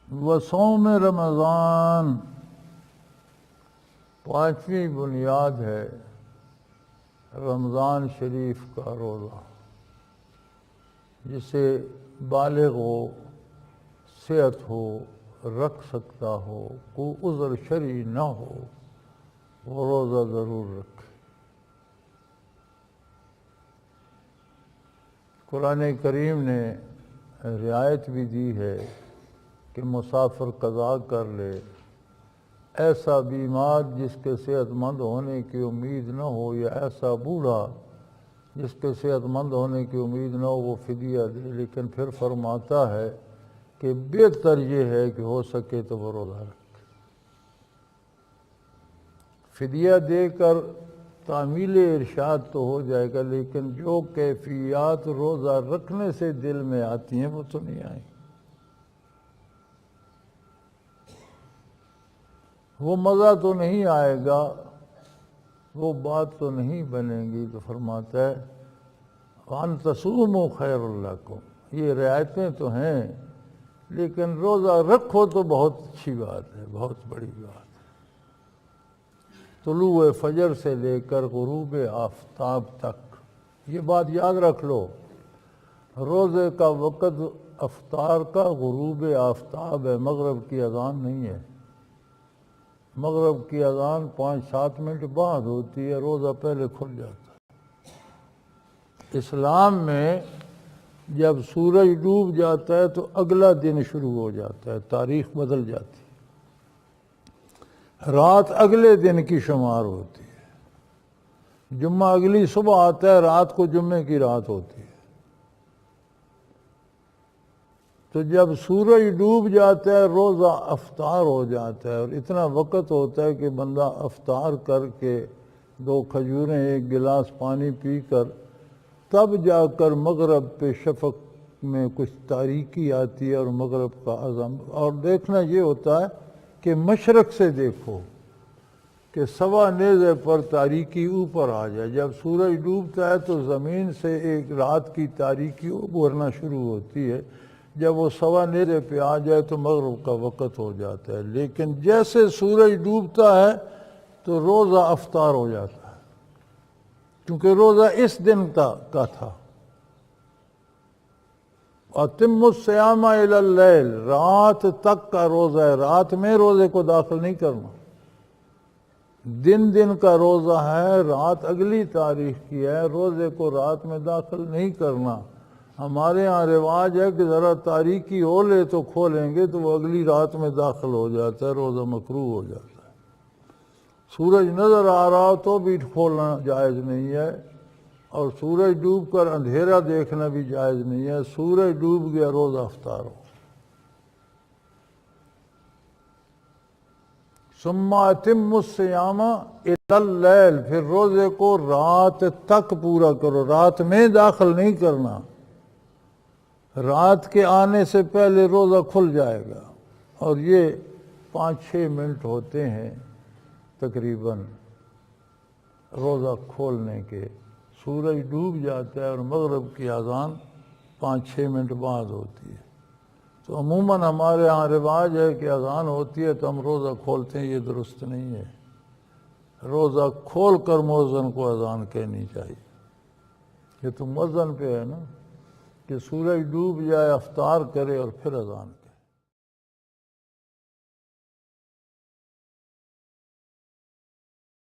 وصوم رمضان پانچویں بنیاد ہے رمضان شریف کا روزہ، جسے بالغ ہو، صحت ہو، رکھ سکتا ہو، کوئی عذر شرعی نہ ہو، وہ روزہ ضرور رکھے۔ قرآن کریم نے رعایت بھی دی ہے کہ مسافر قضا کر لے، ایسا بیمار جس کے صحت مند ہونے کی امید نہ ہو، یا ایسا بوڑھا جس کے صحت مند ہونے کی امید نہ ہو، وہ فدیہ دے۔ لیکن پھر فرماتا ہے کہ بہتر یہ ہے کہ ہو سکے تو وہ روزہ رکھے۔ فدیہ دے کر تعمیل ارشاد تو ہو جائے گا، لیکن جو کیفیات روزہ رکھنے سے دل میں آتی ہیں وہ تو نہیں آئیں، وہ مزہ تو نہیں آئے گا، وہ بات تو نہیں بنے گی۔ تو فرماتا ہے وَأَن تَصُومُوا خَيْرٌ لَكُمْ، یہ رعایتیں تو ہیں لیکن روزہ رکھو تو بہت اچھی بات ہے، بہت بڑی بات ہے۔ طلوع فجر سے لے کر غروب آفتاب تک، یہ بات یاد رکھ لو، روزے کا وقت افطار کا غروب آفتاب ہے، مغرب کی اذان نہیں ہے۔ مغرب کی اذان 5-7 منٹ بعد ہوتی ہے، روزہ پہلے کھل جاتا ہے۔ اسلام میں جب سورج ڈوب جاتا ہے تو اگلا دن شروع ہو جاتا ہے، تاریخ بدل جاتی ہے، رات اگلے دن کی شمار ہوتی ہے، جمعہ اگلی صبح آتا ہے، رات کو جمعے کی رات ہوتی ہے۔ تو جب سورج ڈوب جاتا ہے روزہ افطار ہو جاتا ہے، اور اتنا وقت ہوتا ہے کہ بندہ افطار کر کے 2 کھجوریں 1 گلاس پانی پی کر تب جا کر مغرب پہ شفق میں کچھ تاریکی آتی ہے اور مغرب کا اذان۔ اور دیکھنا یہ ہوتا ہے کہ مشرق سے دیکھو کہ سوا نیزے پر تاریکی اوپر آ جائے۔ جب سورج ڈوبتا ہے تو زمین سے ایک رات کی تاریکی ابھرنا شروع ہوتی ہے، جب وہ سوا نیزے پہ آ جائے تو مغرب کا وقت ہو جاتا ہے۔ لیکن جیسے سورج ڈوبتا ہے تو روزہ افطار ہو جاتا ہے، کیونکہ روزہ اس دن کا تھا۔ وَأَتِمُّوا الصِّيَامَ إِلَى اللَّيْلِ، رات تک کا روزہ ہے، رات میں روزے کو داخل نہیں کرنا۔ دن کا روزہ ہے، رات اگلی تاریخ کی ہے، روزے کو رات میں داخل نہیں کرنا۔ ہمارے ہاں رواج ہے کہ ذرا تاریکی ہو لے تو کھولیں گے تو وہ اگلی رات میں داخل ہو جاتا ہے، روزہ مکروہ ہو جاتا ہے۔ سورج نظر آ رہا تو بھی کھولنا جائز نہیں ہے، اور سورج ڈوب کر اندھیرا دیکھنا بھی جائز نہیں ہے۔ سورج ڈوب گیا روزہ افطار ہو۔ ثم اتموا الصیام الی اللیل، پھر روزے کو رات تک پورا کرو، رات میں داخل نہیں کرنا۔ رات کے آنے سے پہلے روزہ کھل جائے گا، اور یہ 5-6 منٹ ہوتے ہیں تقریباً روزہ کھولنے کے۔ سورج ڈوب جاتا ہے اور مغرب کی اذان 5-6 منٹ بعد ہوتی ہے۔ تو عموماً ہمارے ہاں رواج ہے کہ اذان ہوتی ہے تو ہم روزہ کھولتے ہیں، یہ درست نہیں ہے۔ روزہ کھول کر مؤذن کو اذان کہنی چاہیے۔ یہ تو مؤذن پہ ہے نا کہ سورج ڈوب جائے، افطار کرے اور پھر اذان کرے۔